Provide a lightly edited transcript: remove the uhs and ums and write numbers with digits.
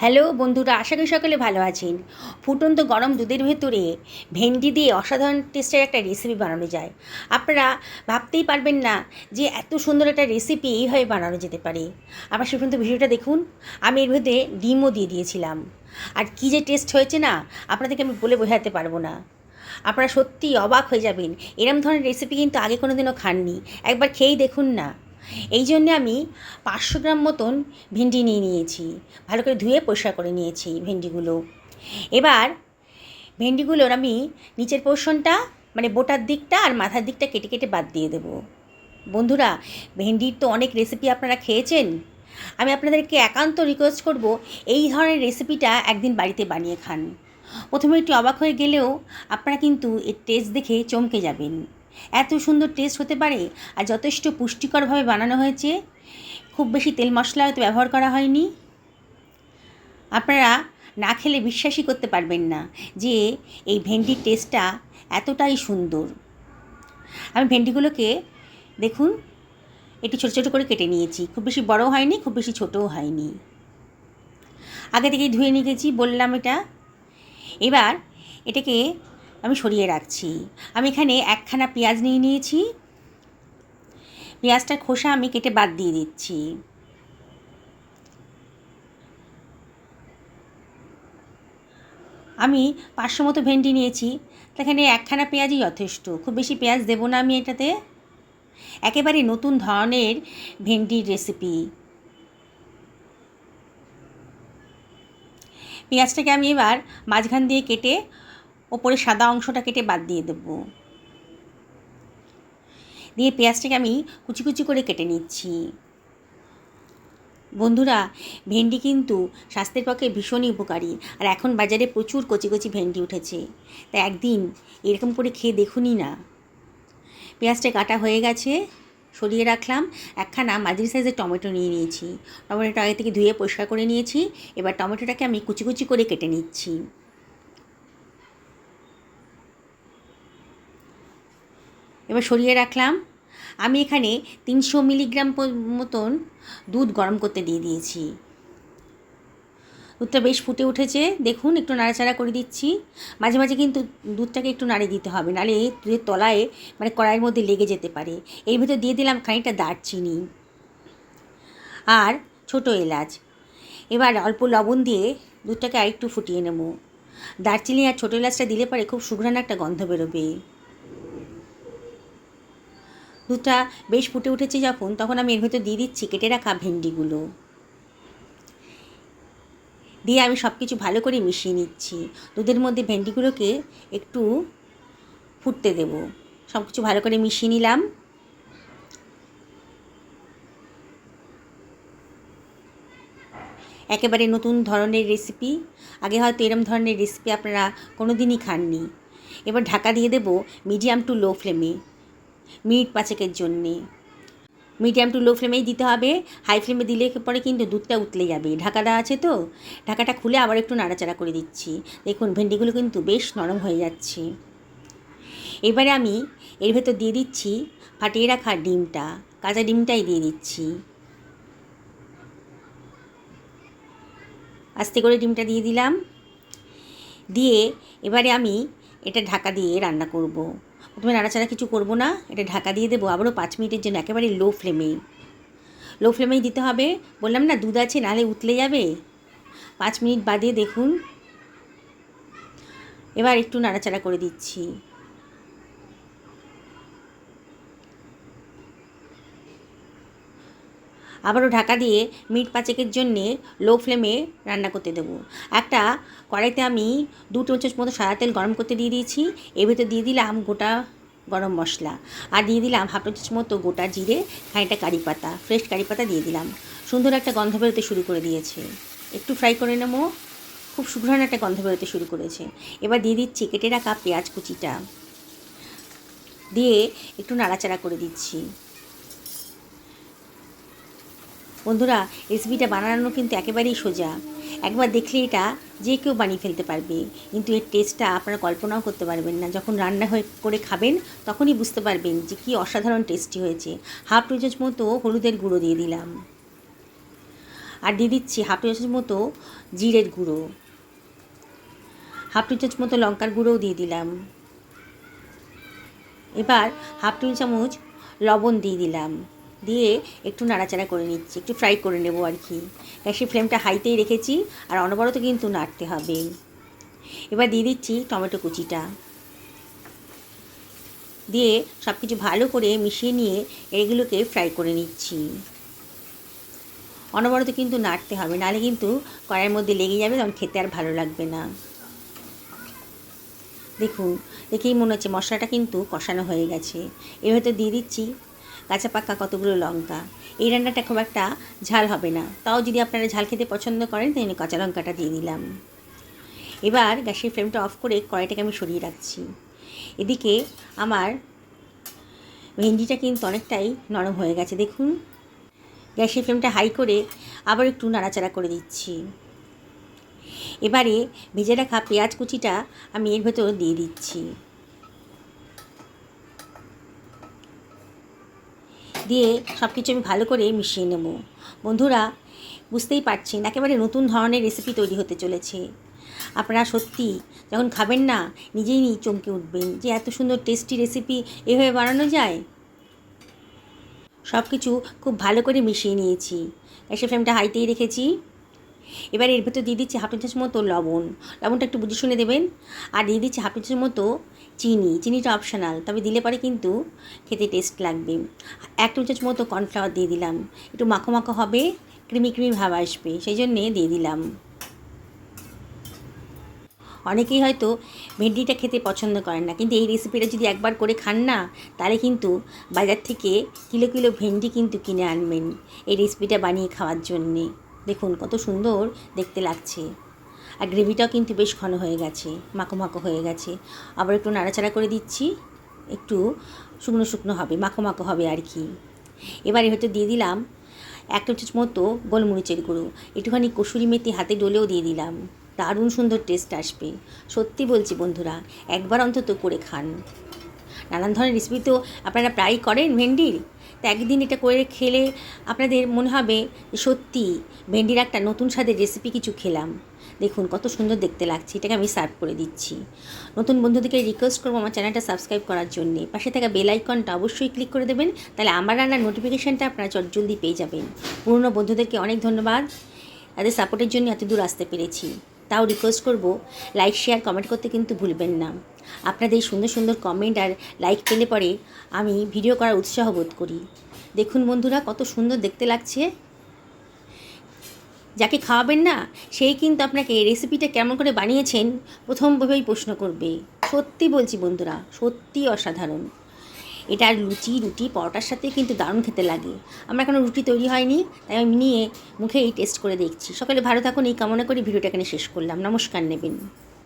Hello বন্ধুরা, আশা করি সকলে ভালো আছেন। ফুটন্ত গরম দুধের ভেতরে ভেন্ডি দিয়ে অসাধারণ টেস্টের একটা রেসিপি বানানো যায়। আপনারা ভাবতেই পারবেন না যে এত সুন্দর একটা রেসিপি এইভাবে বানানো যেতে পারে। আবার সে পর্যন্ত ভিডিওটা দেখুন। আমি এর ভেতরে ডিমও দিয়ে দিয়েছিলাম, আর কী যে টেস্ট হয়েছে না, আপনাদেরকে আমি বলে বোঝাতে পারবো না। আপনারা সত্যিই অবাক হয়ে যাবেন। এরম ধরনের রেসিপি কিন্তু আগে কোনো দিনও খাননি, একবার খেয়েই দেখুন না। এই জন্যে আমি 500 গ্রাম মতন ভেন্ডি নিয়ে নিয়েছি। ভালো করে ধুয়ে পরিষ্কার করে নিয়েছি ভেন্ডিগুলো। এবার ভেন্ডিগুলোর আমি নিচের পোর্শনটা মানে বোটার দিকটা আর মাথার দিকটা কেটে কেটে বাদ দিয়ে দেবো। বন্ধুরা, ভেন্ডির তো অনেক রেসিপি আপনারা খেয়েছেন। আমি আপনাদেরকে একান্ত রিকোয়েস্ট করব, এই ধরনের রেসিপিটা একদিন বাড়িতে বানিয়ে খান। প্রথমে একটু অবাক হয়ে গেলেও আপনারা কিন্তু এর টেস্ট দেখে চমকে যাবেন। এত সুন্দর টেস্ট হতে পারে, আর যথেষ্ট পুষ্টিকরভাবে বানানো হয়েছে। খুব বেশি তেল মশলা হয়তো ব্যবহার করা হয়নি। আপনারা না খেলে বিশ্বাসই করতে পারবেন না যে এই ভেন্ডির টেস্টটা এতটাই সুন্দর। আমি ভেন্ডিগুলোকে দেখুন একটু ছোটো ছোটো করে কেটে নিয়েছি। খুব বেশি বড় হয়নি, খুব বেশি ছোটও হয়নি। আগে থেকেই ধুয়ে নিয়ে গেছি বললাম এটা। এবার এটাকে আমি সরিয়ে রাখছি। আমি এখানে একখানা পেঁয়াজ নিয়ে নিয়েছি। পেঁয়াজটার খোসা আমি কেটে বাদ দিয়ে দিচ্ছি। আমি 500 মতো ভেন্ডি নিয়েছি, এখানে একখানা পেঁয়াজই যথেষ্ট। খুব বেশি পেঁয়াজ দেবো না আমি এটাতে। একেবারে নতুন ধরনের ভেন্ডির রেসিপি। পেঁয়াজটাকে আমি এবার মাঝখান দিয়ে কেটে ওপরে সাদা অংশটা কেটে বাদ দিয়ে দেবো। দিয়ে পেঁয়াজটাকে আমি কুচি কুচি করে কেটে নিচ্ছি। বন্ধুরা, ভেন্ডি কিন্তু স্বাস্থ্যের পক্ষে ভীষণই উপকারী, আর এখন বাজারে প্রচুর কচি কচি ভেন্ডি উঠেছে। তাই একদিন এরকম করে খেয়ে দেখুনই না। পেঁয়াজটা কাটা হয়ে গেছে, সরিয়ে রাখলাম। একখানা মাঝারি সাইজের টমেটো নিয়ে নিয়েছি। টমেটোটা আগে থেকে ধুয়ে পরিষ্কার করে নিয়েছি। এবার টমেটোটাকে আমি কুচি কুচি করে কেটে নিচ্ছি। এবার সরিয়ে রাখলাম। আমি এখানে 300 মিলিগ্রাম মতন দুধ গরম করতে দিয়ে দিয়েছি। দুধটা বেশ ফুটে উঠেছে, দেখুন একটু নাড়াচাড়া করে দিচ্ছি। মাঝে মাঝে কিন্তু দুধটাকে একটু নাড়িয়ে দিতে হবে, নাহলে দুধের তলায় মানে কড়াইয়ের মধ্যে লেগে যেতে পারে। এর ভিতর দিয়ে দিলাম খানিকটা দারচিনি আর ছোটো এলাচ। এবার অল্প লবণ দিয়ে দুধটাকে আরেকটু ফুটিয়ে নেব। দারচিনি আর ছোটো এলাচটা দিলে পরে খুব সুঘ্রাণ একটা গন্ধ বেরোবে। দুধটা বেশ ফুটে উঠেছে যখন, তখন আমি এর ভেতর দিয়ে দিচ্ছি কেটে রাখা ভেন্ডিগুলো। দিয়ে আমি সব কিছু ভালো করে মিশিয়ে নিচ্ছি। দুধের মধ্যে ভেন্ডিগুলোকে একটু ফুটতে দেব। সব কিছু ভালো করে মিশিয়ে নিলাম। একেবারে নতুন ধরনের রেসিপি। আগে হয়তো এরম ধরনের রেসিপি আপনারা কোনো দিনই খাননি। এবার ঢাকা দিয়ে দেব মিডিয়াম টু লো ফ্লেমে মিনিট 5 জন্যে। মিডিয়াম টু লো ফ্লেমেই দিতে হবে। হাই ফ্লেমে দিলে পরে কিন্তু দুধটা উতলে যাবে। ঢাকা দেওয়া আছে তো, ঢাকাটা খুলে আবার একটু নাড়াচাড়া করে দিচ্ছি। দেখুন ভেন্ডিগুলো কিন্তু বেশ নরম হয়ে যাচ্ছে। এবারে আমি এর ভেতর দিয়ে দিচ্ছি ফাটিয়ে রাখা ডিমটা। কাঁচা ডিমটাই দিয়ে দিচ্ছি। আস্তে করে ডিমটা দিয়ে দিলাম। দিয়ে এবারে আমি এটা ঢাকা দিয়ে রান্না করব। প্রথমে নাড়াচাড়া কিছু করব না, এটা ঢাকা দিয়ে দেবো আবারও 5 মিনিটের জন্য, একেবারে লো ফ্লেমেই দিতে হবে। বললাম না দুধ আছে, নাহলে উতলে যাবে। 5 মিনিট বাদে দেখুন এবার একটু নাড়াচাড়া করে দিচ্ছি। আবারও ঢাকা দিয়ে মিনিট 5 জন্যে লো ফ্লেমে রান্না করতে দেবো। একটা কড়াইতে আমি 2 টেবিল চামচ মতো সাদা তেল গরম করতে দিয়ে দিয়েছি। এর ভেতর দিয়ে দিলাম গোটা গরম মশলা, আর দিয়ে দিলাম হাফ টেবিল চামচ মতো গোটা জিরে, খানিকটা কারি পাতা, ফ্রেশ কারি পাতা দিয়ে দিলাম। সুন্দর একটা গন্ধ বেরোতে শুরু করে দিয়েছে। একটু ফ্রাই করে নেব। খুব সুঘ্রাণ একটা গন্ধ বেরোতে শুরু করেছে। এবার দিয়ে দিচ্ছি কেটে রাখা পেঁয়াজ কুচিটা, দিয়ে একটু নাড়াচাড়া করে দিচ্ছি। বন্ধুরা, রেসিপিটা বানানো কিন্তু একেবারেই সোজা। একবার দেখলে এটা যে কেউ বানিয়ে ফেলতে পারবে, কিন্তু এর টেস্টটা আপনারা কল্পনাও করতে পারবেন না। যখন রান্না করে খাবেন তখনই বুঝতে পারবেন যে কী অসাধারণ টেস্টি হয়েছে। হাফ টেবিল চামচ মতো হলুদের গুঁড়ো দিয়ে দিলাম। আর দিয়ে দিচ্ছি হাফ টি চামচ মতো জিরের গুঁড়ো, হাফ টি চামচ মতো লঙ্কার গুঁড়োও দিয়ে দিলাম। এবার হাফ টি চামচ লবণ দিয়ে দিলাম, দিয়ে একটু নাড়াচাড়া করে নিচ্ছি, একটু ফ্রাই করে নেবো আর কি। গ্যাসের ফ্লেমটা হাইতেই রেখেছি, আর অনবরত কিন্তু নাড়তে হবে। এবার দিয়ে দিচ্ছি টমেটো কুচিটা, দিয়ে সব কিছু ভালো করে মিশিয়ে নিয়ে এগুলোকে ফ্রাই করে নিচ্ছি। অনবরত কিন্তু নাড়তে হবে, নাহলে কিন্তু কড়াইয়ের মধ্যে লেগে যাবে, তখন খেতে আর ভালো লাগবে না। দেখুন, দেখেই মনে হচ্ছে মশলাটা কিন্তু কষানো হয়ে গেছে। এর ভেতর দিয়ে দিচ্ছি কাঁচা পাকা কতগুলো লঙ্কা। এই রান্নাটা খুব একটা ঝাল হবে না, তাও যদি আপনারা ঝাল খেতে পছন্দ করেন তাহলে কাঁচা লঙ্কাটা দিয়ে দিলাম। এবার গ্যাসের ফ্লেমটা অফ করে কড়াইটাকে আমি সরিয়ে রাখছি। এদিকে আমার ভেন্ডিটা কিন্তু অনেকটাই নরম হয়ে গেছে। দেখুন, গ্যাসের ফ্লেমটা হাই করে আবার একটু নাড়াচাড়া করে দিচ্ছি। এবারে ভেজে রাখা পেঁয়াজ কুচিটা আমি এর ভেতর দিয়ে দিচ্ছি, দিয়ে সব কিছু আমি ভালো করে মিশিয়ে নেব। বন্ধুরা, বুঝতেই পারছেন একেবারে নতুন ধরনের রেসিপি তৈরি হতে চলেছে। আপনারা সত্যি যখন খাবেন না, নিজেই চমকে উঠবেন যে এত সুন্দর টেস্টি রেসিপি এভাবে বানানো যায়। সব কিছু খুব ভালো করে মিশিয়ে নিয়েছি, গ্যাসের ফ্লেমটা হাইতেই রেখেছি। এবার এর ভেতর দিয়ে দিচ্ছি হাফ টি চামচ মতো লবণ, লবণটা একটু বুঝে শুনে দেবেন। আর দিয়ে দিচ্ছি হাফ টি চামচ মতো চিনি, চিনিটা অপশনাল, তবে দিলে পরে কিন্তু খেতে টেস্ট লাগবে। এক টি চামচ মতো কর্নফ্লাওয়ার দিয়ে দিলাম, একটু মাখো মাখো হবে, ক্রিমি ক্রিমি ভাব আসবে, সেই জন্যে দিয়ে দিলাম। অনেকেই হয়তো ভেন্ডিটা খেতে পছন্দ করেন না, কিন্তু এই রেসিপিটা যদি একবার করে খান না, তাহলে কিন্তু বাজার থেকে কিলো কিলো ভেন্ডি কিন্তু কিনে আনবেন এই রেসিপিটা বানিয়ে খাওয়ার জন্যে। দেখুন কত সুন্দর দেখতে লাগছে, আর গ্রেভিটাও কিন্তু বেশ ঘন হয়ে গেছে, মাখো মাখো হয়ে গেছে। আবার একটু নাড়াচাড়া করে দিচ্ছি, একটু শুকনো শুকনো হবে, মাখো মাখো হবে আর কি। এবারে হয়তো দিয়ে দিলাম এক টি চামচ মতো গোলমরিচের গুঁড়ো, একটুখানি কসুরি মেথি হাতে ডলেও দিয়ে দিলাম, দারুণ সুন্দর টেস্ট আসবে। সত্যি বলছি বন্ধুরা, একবার অন্তত করে খান। নানান ধরনের রেসিপি তো আপনারা প্রায়ই করেন ভেন্ডির, তো একদিন এটা করে খেলে আপনাদের মনে হবে যে সত্যি ভেন্ডির একটা নতুন স্বাদের রেসিপি কিছু খেলাম। দেখুন কত সুন্দর দেখতে লাগছে, এটাকে আমি সার্ভ করে দিচ্ছি। নতুন বন্ধুদেরকে রিকোয়েস্ট করবো আমার চ্যানেলটা সাবস্ক্রাইব করার জন্যে, পাশে থাকা বেল আইকনটা অবশ্যই ক্লিক করে দেবেন, তাহলে আমার রান্নার নোটিফিকেশানটা আপনারা চটজলদি পেয়ে যাবেন। পুরনো বন্ধুদেরকে অনেক ধন্যবাদ, তাদের সাপোর্টের জন্য এত দূর আসতে পেরেছি। তাও রিকোয়েস্ট করব, লাইক শেয়ার কমেন্ট করতে কিন্তু ভুলবেন না। আপনাদের সুন্দর সুন্দর কমেন্ট আর লাইক পেলে পরে আমি ভিডিও করার উৎসাহ বোধ করি। দেখুন বন্ধুরা কত সুন্দর দেখতে লাগছে। যাকে খাওয়াবেন না, সেই কিন্তু আপনাকে এই রেসিপিটা কেমন করে বানিয়েছেন প্রথমভাবেই প্রশ্ন করবে। সত্যি বলছি বন্ধুরা, সত্যি অসাধারণ। এটা লুচি, রুটি, পরোটার সাথে কিন্তু দারুণ খেতে লাগে। আমার এখনও রুটি তৈরি হয়নি, তাই আমি নিয়ে মুখেই টেস্ট করে দেখছি। সকালে ভালো থাকুন এই কামনা করে ভিডিওটা এখানে শেষ করলাম। নমস্কার নেবেন।